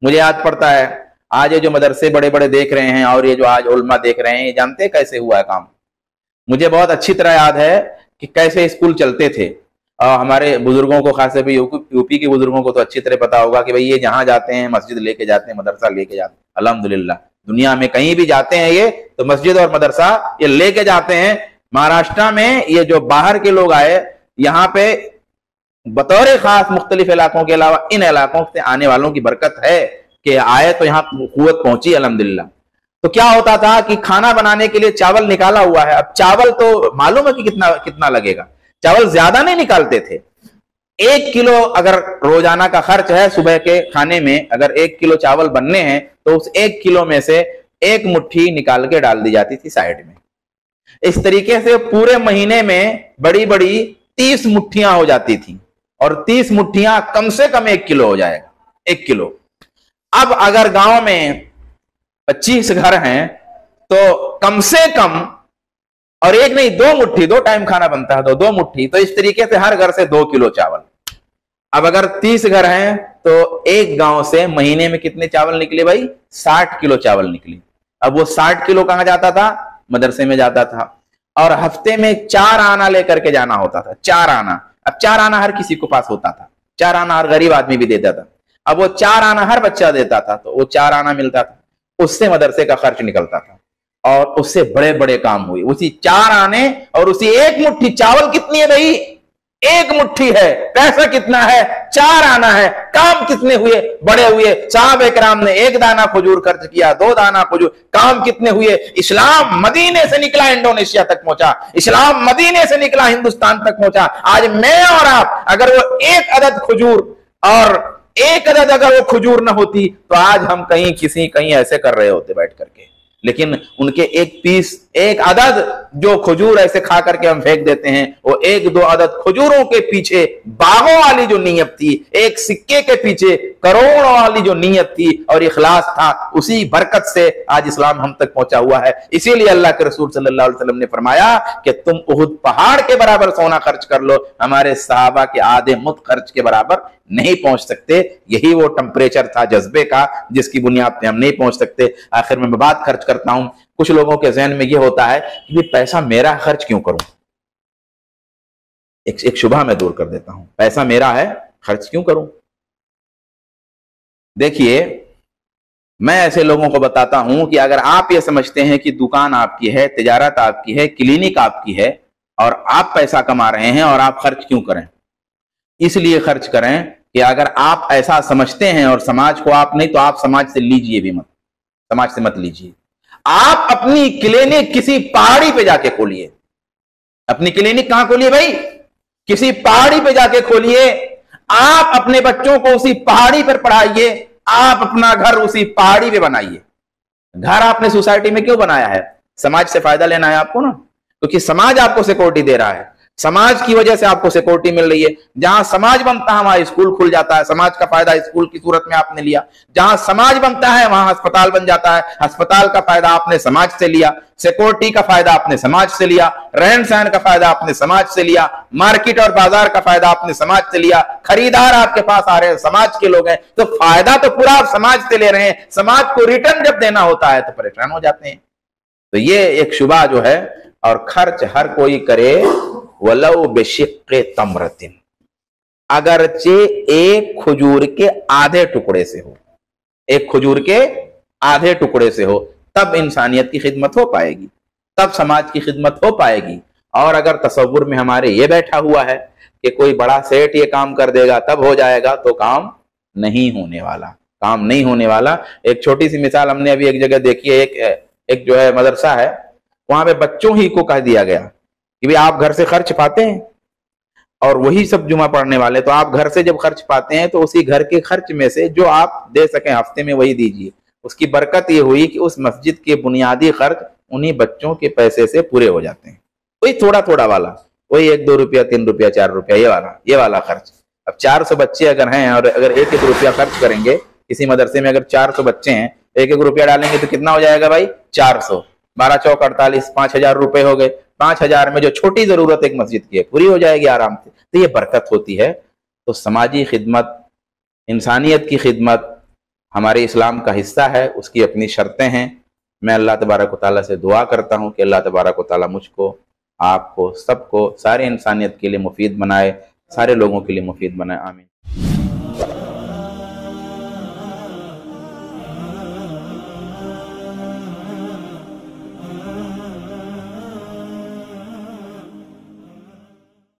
मुझे याद पड़ता है, आज ये जो मदरसे बड़े बड़े देख रहे हैं और ये जो आज उलमा देख रहे हैं, ये जानते हैं कैसे हुआ है काम? मुझे बहुत अच्छी तरह याद है कि कैसे स्कूल चलते थे। और हमारे बुजुर्गों को, खास तौर यूपी के बुजुर्गों को तो अच्छी तरह पता होगा कि भाई ये जहां जाते हैं मस्जिद लेके जाते हैं, मदरसा लेके जाते हैं। अल्हम्दुलिल्लाह, दुनिया में कहीं भी जाते हैं ये तो मस्जिद और मदरसा ये लेके जाते हैं। महाराष्ट्र में ये जो बाहर के लोग आए, यहाँ पे बतौर खास मुख्तलिफ इलाकों के अलावा इन इलाकों से आने वालों की बरकत है कि आए तो यहाँ कुव्वत पहुंची अल्हम्दुलिल्लाह। तो क्या होता था कि खाना बनाने के लिए चावल निकाला हुआ है। अब चावल तो मालूम है कि कितना कितना लगेगा, चावल ज्यादा नहीं निकालते थे। 1 किलो अगर रोजाना का खर्च है सुबह के खाने में, अगर 1 किलो चावल बनने हैं तो उस 1 किलो में से 1 मुट्ठी निकाल के डाल दी जाती थी साइड में। इस तरीके से पूरे महीने में बड़ी बड़ी 30 मुट्ठियां हो जाती थी, और 30 मुट्ठियां कम से कम 1 किलो हो जाएगा, 1 किलो। अब अगर गांव में 25 घर हैं तो कम से कम, और 1 नहीं 2 मुट्ठी, 2 टाइम खाना बनता है तो 2 मुट्ठी, तो इस तरीके से हर घर से 2 किलो चावल। अब अगर 30 घर हैं तो एक गांव से महीने में कितने चावल निकले भाई? 60 किलो चावल निकले। अब वो 60 किलो कहां जाता था? मदरसे में जाता था। और हफ्ते में 4 आना लेकर के जाना होता था, 4 आना। अब 4 आना हर किसी को पास होता था, 4 आना हर गरीब आदमी भी देता था। अब वो 4 आना हर बच्चा देता था, तो वो 4 आना मिलता था, उससे मदरसे का खर्च निकलता था। और उससे बड़े बड़े काम हुए, उसी 4 आने और उसी 1 मुट्ठी। चावल कितनी है भाई? 1 मुट्ठी है। पैसा कितना है? 4 आना है। काम कितने हुए? बड़े हुए। साहब इकराम ने 1 दाना खजूर खर्च किया, 2 दाना खजूर। काम कितने हुए? इस्लाम मदीने से निकला इंडोनेशिया तक पहुंचा, इस्लाम मदीने से निकला हिंदुस्तान तक पहुंचा। आज मैं और आप अगर वो 1 अदद खजूर, और 1 अदद अगर वो खजूर ना होती तो आज हम कहीं ऐसे कर रहे होते बैठ करके। लेकिन उनके 1 पीस, 1 अदद जो खजूर ऐसे खा करके हम फेंक देते हैं, वो 1-2 अदद खजूरों के पीछे बागों वाली जो नीयत थी, 1 सिक्के के पीछे करोड़ों वाली जो नीयत थी और इखलास था, उसी बरकत से आज इस्लाम हम तक पहुंचा हुआ है। इसीलिए अल्लाह के रसूल सल्लल्लाहु अलैहि वसल्लम ने फरमाया कि तुम उहुद पहाड़ के बराबर सोना खर्च कर लो, हमारे सहाबा के आधे मुद खर्च के बराबर नहीं पहुंच सकते। यही वो टेम्परेचर था जज्बे का जिसकी बुनियाद पे हम नहीं पहुंच सकते। आखिर में मैं बात खर्च करता हूं, कुछ लोगों के जहन में ये होता है कि ये पैसा मेरा खर्च क्यों करूं। एक शुबह मैं दूर कर देता हूं, पैसा मेरा है, खर्च क्यों करूं। देखिए, मैं ऐसे लोगों को बताता हूं कि अगर आप ये समझते हैं कि दुकान आपकी है, तिजारत आपकी है, क्लिनिक आपकी है और आप पैसा कमा रहे हैं, और आप खर्च क्यों करें? इसलिए खर्च करें कि अगर आप ऐसा समझते हैं, और समाज को आप नहीं तो आप समाज से लीजिए भी मत, समाज से मत लीजिए। आप अपनी क्लिनिक किसी पहाड़ी पे जाके खोलिए। अपनी क्लिनिक कहां खोलिए भाई? किसी पहाड़ी पे जाके खोलिए। आप अपने बच्चों को उसी पहाड़ी पर पढ़ाइए, आप अपना घर उसी पहाड़ी पे बनाइए। घर आपने सोसाइटी में क्यों बनाया है? समाज से फायदा लेना है आपको ना, क्योंकि समाज आपको सिक्योरिटी दे रहा है, समाज की वजह से आपको सिक्योरिटी मिल रही है। जहां समाज बनता है वहां स्कूल खुल जाता है, समाज का फायदा स्कूल की सूरत में आपने लिया। जहां समाज बनता है वहां अस्पताल बन जाता है, अस्पताल का फायदा आपने समाज से लिया, सिक्योरिटी का फायदा आपने समाज से लिया, रहन सहन का फायदा आपने समाज से लिया, मार्केट और बाजार का फायदा आपने समाज से लिया, खरीदार आपके पास आ रहे हैं समाज के लोग हैं, तो फायदा तो पूरा आप समाज से ले रहे हैं। समाज को रिटर्न जब देना होता है तो परेशान हो जाते हैं। तो ये एक शुबा जो है, और खर्च हर कोई करे वलौ बेशिक्के तमरतिन, अगरचे 1 खजूर के आधे टुकड़े से हो, 1 खजूर के आधे टुकड़े से हो, तब इंसानियत की खिदमत हो पाएगी, तब समाज की खिदमत हो पाएगी। और अगर तसव्वुर में हमारे ये बैठा हुआ है कि कोई बड़ा सेठ ये काम कर देगा तब हो जाएगा, तो काम नहीं होने वाला, काम नहीं होने वाला। एक छोटी सी मिसाल हमने अभी एक जगह देखी है, एक जो है मदरसा है, वहां पे बच्चों ही को कह दिया गया कि भाई आप घर से खर्च पाते हैं और वही सब जुमा पढ़ने वाले, तो आप घर से जब खर्च पाते हैं तो उसी घर के खर्च में से जो आप दे सकें हफ्ते में वही दीजिए। उसकी बरकत ये हुई कि उस मस्जिद के बुनियादी खर्च उन्हीं बच्चों के पैसे से पूरे हो जाते हैं। वही थोड़ा थोड़ा वाला, वही 1-2 रुपया, 3 रुपया, 4 रुपया, ये वाला खर्च। अब 400 बच्चे अगर हैं और अगर 1-1 रुपया खर्च करेंगे, किसी मदरसे में अगर 400 बच्चे हैं, 1-1 रुपया डालेंगे तो कितना हो जाएगा भाई? 400, 12 चौक 48, 5000 रुपए हो गए। 5000 में जो छोटी जरूरत एक मस्जिद की है पूरी हो जाएगी आराम से। तो ये बरकत होती है। तो समाजी खिदमत, इंसानियत की खिदमत, हमारे इस्लाम का हिस्सा है, उसकी अपनी शर्तें हैं। मैं अल्लाह तबारक व तआला से दुआ करता हूँ कि अल्लाह तबारक व तआला मुझको, आपको, सबको, सारे इंसानियत के लिए मुफीद बनाए, सारे लोगों के लिए मुफीद बनाए। आमीन।